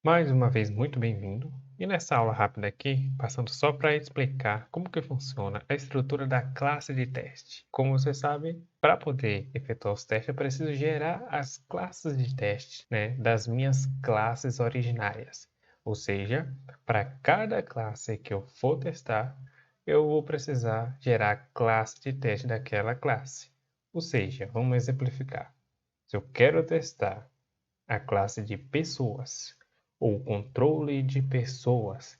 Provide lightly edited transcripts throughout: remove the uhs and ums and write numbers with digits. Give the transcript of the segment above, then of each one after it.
Mais uma vez, muito bem-vindo. E nessa aula rápida aqui, passando só para explicar como que funciona a estrutura da classe de teste. Como você sabe, para poder efetuar os testes, eu preciso gerar as classes de teste, né, das minhas classes originárias. Ou seja, para cada classe que eu for testar, eu vou precisar gerar a classe de teste daquela classe. Ou seja, vamos exemplificar. Se eu quero testar a classe de pessoas, ou controle de pessoas,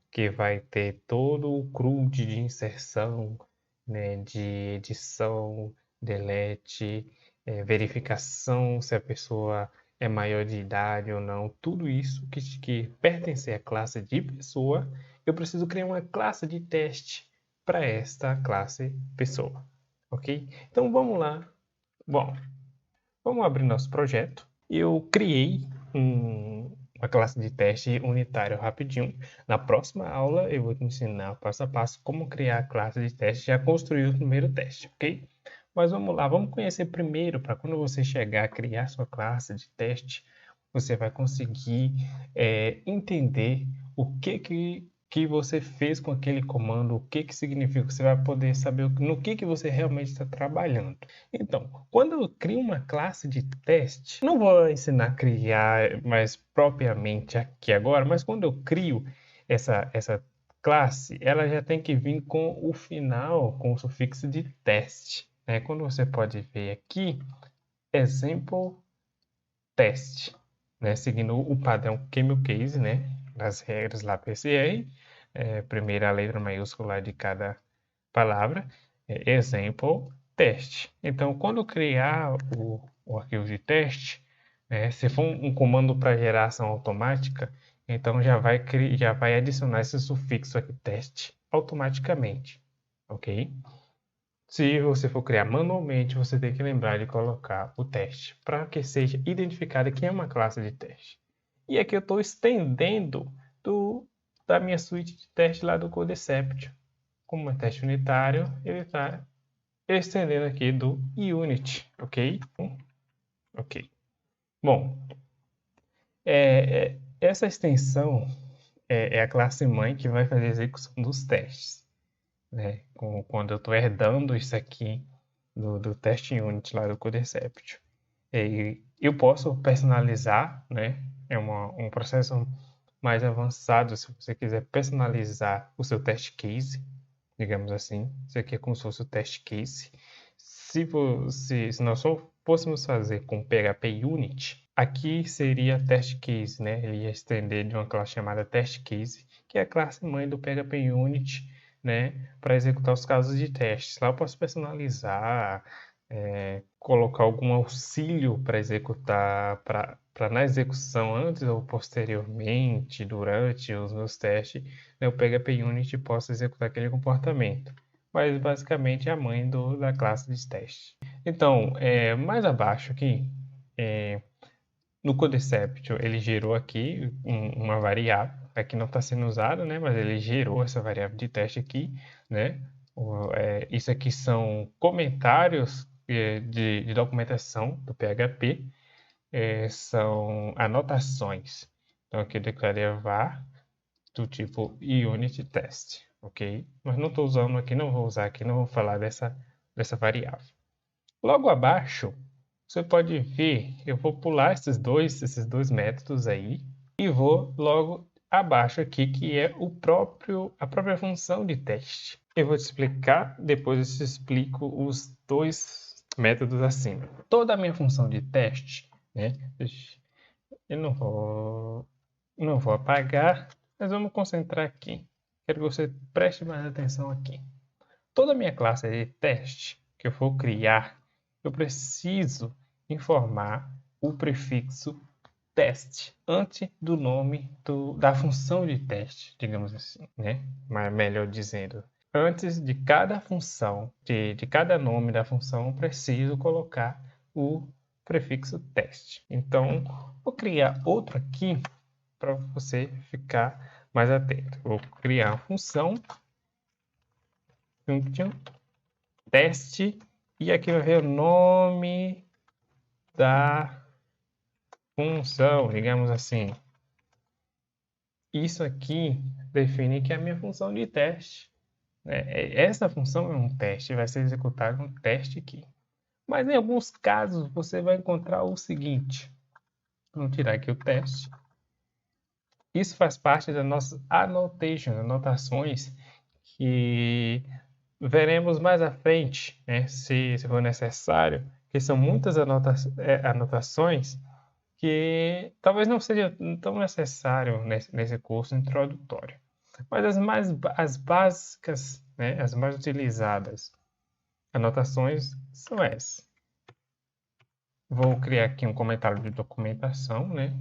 que vai ter todo o CRUD de inserção, né, de edição, delete, verificação se a pessoa é maior de idade ou não, tudo isso que pertence à classe de pessoa, eu preciso criar uma classe de teste para esta classe pessoa, ok? Então vamos lá. Bom, vamos abrir nosso projeto. Eu criei uma classe de teste unitário rapidinho. Na próxima aula eu vou te ensinar passo a passo como criar a classe de teste, já construir o primeiro teste, ok? Mas vamos lá, vamos conhecer primeiro, para quando você chegar a criar sua classe de teste, você vai conseguir entender o que você fez com aquele comando, o que significa, você vai poder saber no que você realmente está trabalhando. Então, quando eu crio uma classe de teste, não vou ensinar a criar mais propriamente aqui agora, mas quando eu crio essa classe, ela já tem que vir com o final, com o sufixo de teste, né? Quando você pode ver aqui, example test, né? Seguindo o padrão camel case, né? Das regras lá PCR, primeira letra maiúscula de cada palavra, example teste. Então, quando eu criar o arquivo de teste, se for um comando para geração automática, então já vai adicionar esse sufixo aqui, teste, automaticamente, ok? Se você for criar manualmente, você tem que lembrar de colocar o teste para que seja identificado que é uma classe de teste. E aqui eu estou estendendo da minha suíte de teste lá do Codecept. Como é teste unitário, ele está estendendo aqui do Unity, ok? Ok. Bom, essa extensão é a classe mãe que vai fazer a execução dos testes, né? Quando eu estou herdando isso aqui do teste unit lá do Codecept. E eu posso personalizar, né? É um processo mais avançado se você quiser personalizar o seu teste case, digamos assim. Isso aqui é como se fosse o teste case. Se nós só fôssemos fazer com PHP Unit, aqui seria teste case, né? Ele ia estender de uma classe chamada test case, que é a classe mãe do PHP Unit, né? Para executar os casos de testes. Lá eu posso personalizar, colocar algum auxílio para executar, para na execução, antes ou posteriormente, durante os meus testes, né, o PHP Unit possa executar aquele comportamento. Mas basicamente é a mãe da classe de teste. Então, mais abaixo aqui, no Codeception, ele gerou aqui uma variável, aqui não está sendo usada, né, mas ele gerou essa variável de teste aqui, né? Isso aqui são comentários de documentação do PHP, são anotações. Então aqui eu declarei var do tipo unit test, ok? Mas não estou usando aqui, não vou usar aqui, não vou falar dessa variável. Logo abaixo, você pode ver, eu vou pular esses dois métodos aí e vou logo abaixo aqui, que é a própria função de teste. Eu vou te explicar, depois eu te explico os dois métodos acima. Toda a minha função de teste, né? Eu não vou apagar, mas vamos concentrar aqui. Quero que você preste mais atenção aqui. Toda a minha classe de teste que eu for criar, eu preciso informar o prefixo teste antes do nome da função de teste, digamos assim, né? Mas melhor dizendo, antes de cada função, de cada nome da função, eu preciso colocar o prefixo teste. Então, vou criar outro aqui para você ficar mais atento. Vou criar a função teste e aqui vai ver o nome da função, digamos assim. isso aqui define que é a minha função de teste. Essa função é um teste, vai ser executado um teste aqui. Mas em alguns casos você vai encontrar o seguinte. Vamos tirar aqui o teste. Isso faz parte das nossas annotations, anotações, que veremos mais à frente, né, se for necessário, que são muitas anotações que talvez não seja tão necessário nesse curso introdutório. Mas as básicas, né, as mais utilizadas anotações são essas. Vou criar aqui um comentário de documentação, né?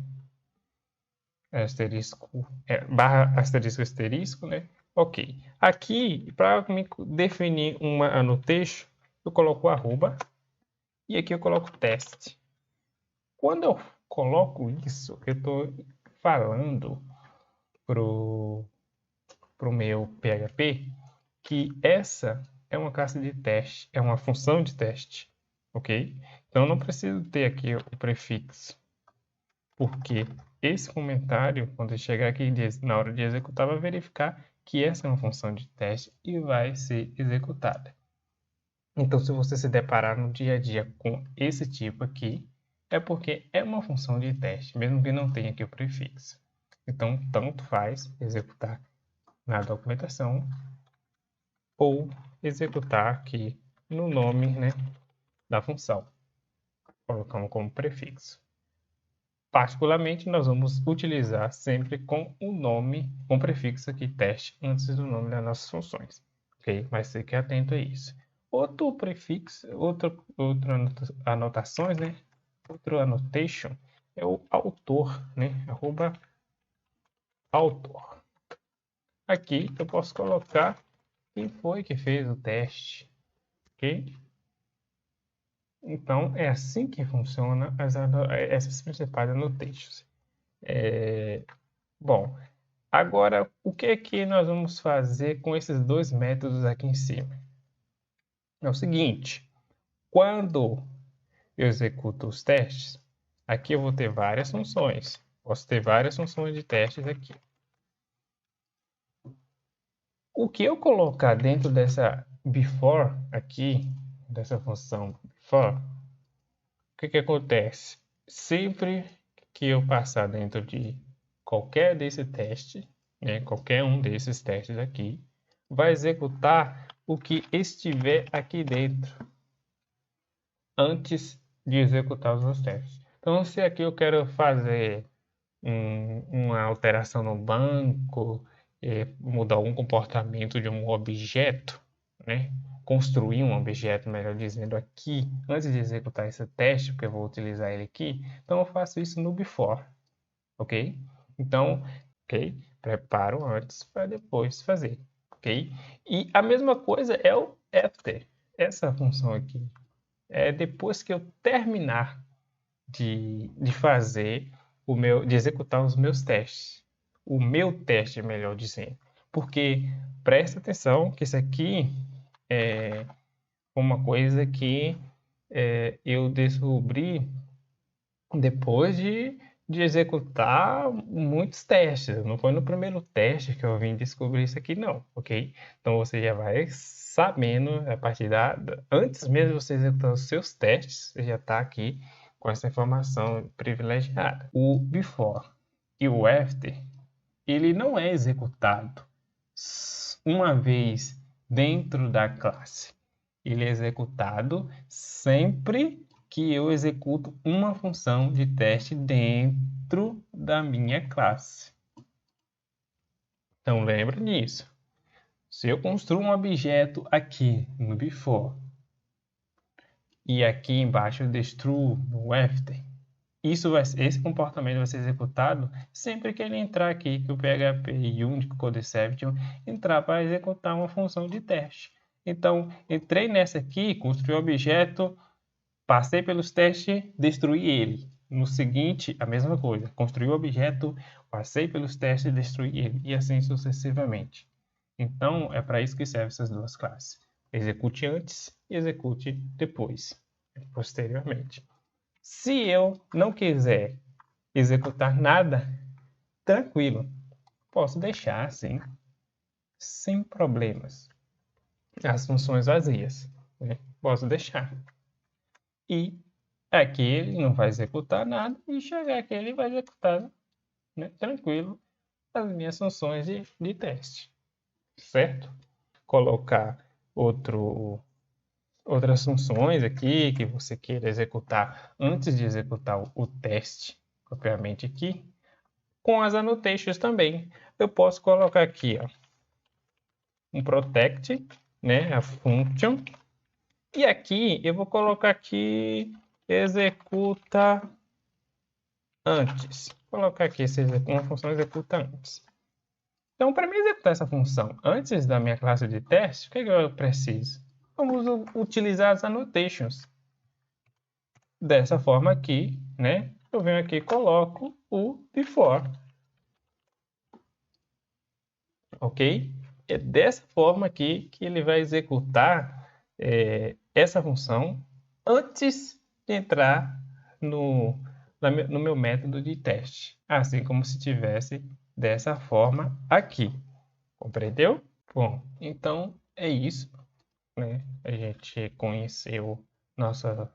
Asterisco, barra asterisco asterisco, né? Ok. Aqui, para me definir uma annotation, eu coloco arroba e aqui eu coloco teste. Quando eu coloco isso, eu estou falando pro meu PHP que essa é uma classe de teste, é uma função de teste, ok? Então eu não preciso ter aqui o prefixo, porque esse comentário, quando chegar aqui na hora de executar, vai verificar que essa é uma função de teste e vai ser executada. Então, se você se deparar no dia a dia com esse tipo aqui, é porque é uma função de teste, mesmo que não tenha aqui o prefixo. Então, tanto faz executar na documentação ou executar aqui no nome, né, da função, colocamos como prefixo. Particularmente, nós vamos utilizar sempre com o nome, com o prefixo aqui, teste, antes do nome das nossas funções. Ok? Mas fique atento a isso. Outro prefixo, outra anotações, né? Outro annotation é o autor, né? Arroba autor. Aqui eu posso colocar quem foi que fez o teste, ok? Então, é assim que funciona essas principais annotations. Bom, agora, o que é que nós vamos fazer com esses dois métodos aqui em cima? É o seguinte, quando eu executo os testes, aqui eu vou ter várias funções. Posso ter várias funções de testes aqui. O que eu colocar dentro dessa before aqui, dessa função before, o que acontece? Sempre que eu passar dentro de qualquer desse teste, né, qualquer um desses testes aqui, vai executar o que estiver aqui dentro antes de executar os meus testes. Então, se aqui eu quero fazer uma alteração no banco, mudar algum comportamento de um objeto, né? Construir um objeto, melhor dizendo, aqui, antes de executar esse teste, porque eu vou utilizar ele aqui, então eu faço isso no before, ok? Então, ok? Preparo antes para depois fazer, ok? E a mesma coisa é o after, essa função aqui. É depois que eu terminar de fazer de executar os meus testes. O meu teste, melhor dizendo. Porque presta atenção que isso aqui é uma coisa que eu descobri depois de executar muitos testes. Não foi no primeiro teste que eu vim descobrir isso aqui, não, ok? Então você já vai sabendo a partir antes mesmo de você executar os seus testes, você já está aqui com essa informação privilegiada. O before e o after, ele não é executado uma vez dentro da classe. Ele é executado sempre que eu executo uma função de teste dentro da minha classe. Então, lembra disso. Se eu construo um objeto aqui no before e aqui embaixo eu destruo no after, esse comportamento vai ser executado sempre que ele entrar aqui, que o PHP Unique Codeception entrar para executar uma função de teste. Então, entrei nessa aqui, construí o objeto, passei pelos testes, destruí ele. No seguinte, a mesma coisa. Construí o objeto, passei pelos testes, destruí ele. E assim sucessivamente. Então, é para isso que servem essas duas classes. Execute antes e execute depois, posteriormente. Se eu não quiser executar nada, tranquilo. posso deixar assim, sem problemas, as funções vazias, né? Posso deixar. E aqui ele não vai executar nada e chegar aqui ele vai executar, né, tranquilo as minhas funções de teste, certo? Colocar outras funções aqui que você queira executar antes de executar o teste propriamente aqui, com as annotations também. Eu posso colocar aqui, ó, um protect, né, a function, e aqui eu vou colocar aqui executa antes. Vou colocar aqui uma função executa antes. Então, para mim executar essa função antes da minha classe de teste, o que eu preciso? Vamos utilizar as annotations. Dessa forma aqui, né? Eu venho aqui e coloco o before. Ok? É dessa forma aqui que ele vai executar essa função antes de entrar no meu método de teste. Assim como se tivesse dessa forma aqui. Compreendeu? Bom, então é isso, né? A gente conheceu nossa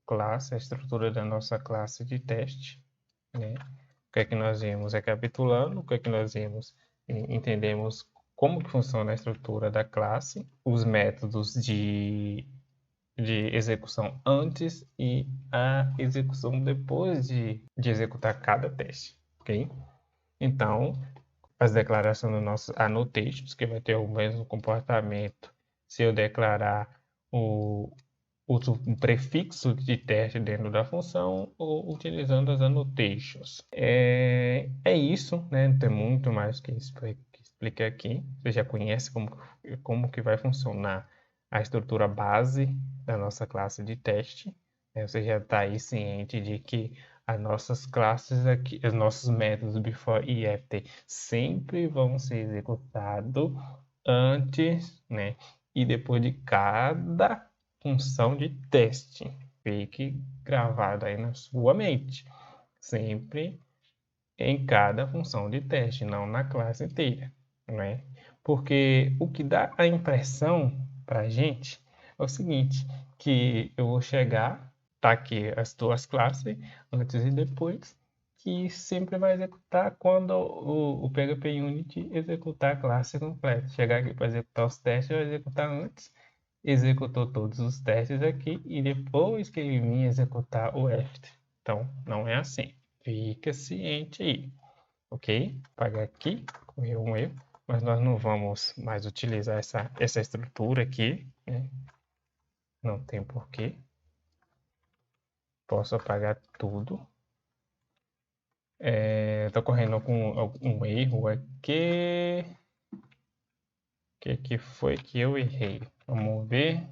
classe, a estrutura da nossa classe de teste, né? O que é que nós vimos recapitulando, o que é que nós vimos, entendemos como que funciona a estrutura da classe, os métodos de execução antes e a execução depois de executar cada teste, ok? Então, as declarações dos nossos annotations, que vai ter o mesmo comportamento se eu declarar uso um prefixo de teste dentro da função ou utilizando as annotations. É isso, né? Não tem muito mais que explicar aqui. Você já conhece como que vai funcionar a estrutura base da nossa classe de teste. Você já está aí ciente de que as nossas classes aqui, os nossos métodos before e after sempre vão ser executados antes, né? E depois de cada função de teste. Fique gravado aí na sua mente. Sempre em cada função de teste, não na classe inteira, né? Porque o que dá a impressão para a gente é o seguinte, que eu vou chegar, tá aqui as duas classes, antes e depois, que sempre vai executar quando o PHP Unity executar a classe completa. Chegar aqui para executar os testes, vai executar antes, executou todos os testes aqui e depois que ele vinha executar o after. Então, não é assim. Fica ciente aí, ok? Apagar aqui, correu um erro, mas nós não vamos mais utilizar essa estrutura aqui, né? Não tem porquê. Posso apagar tudo. Estou correndo com um erro aqui. O que foi que eu errei? Vamos ver.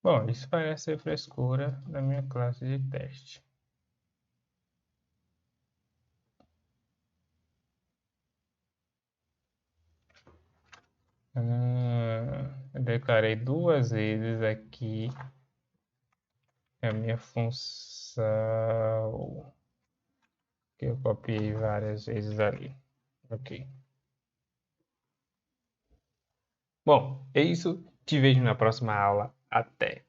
Bom, isso parece ser frescura da minha classe de teste. Eu declarei duas vezes aqui a minha função que eu copiei várias vezes ali. Ok. Bom, é isso. Te vejo na próxima aula. Até!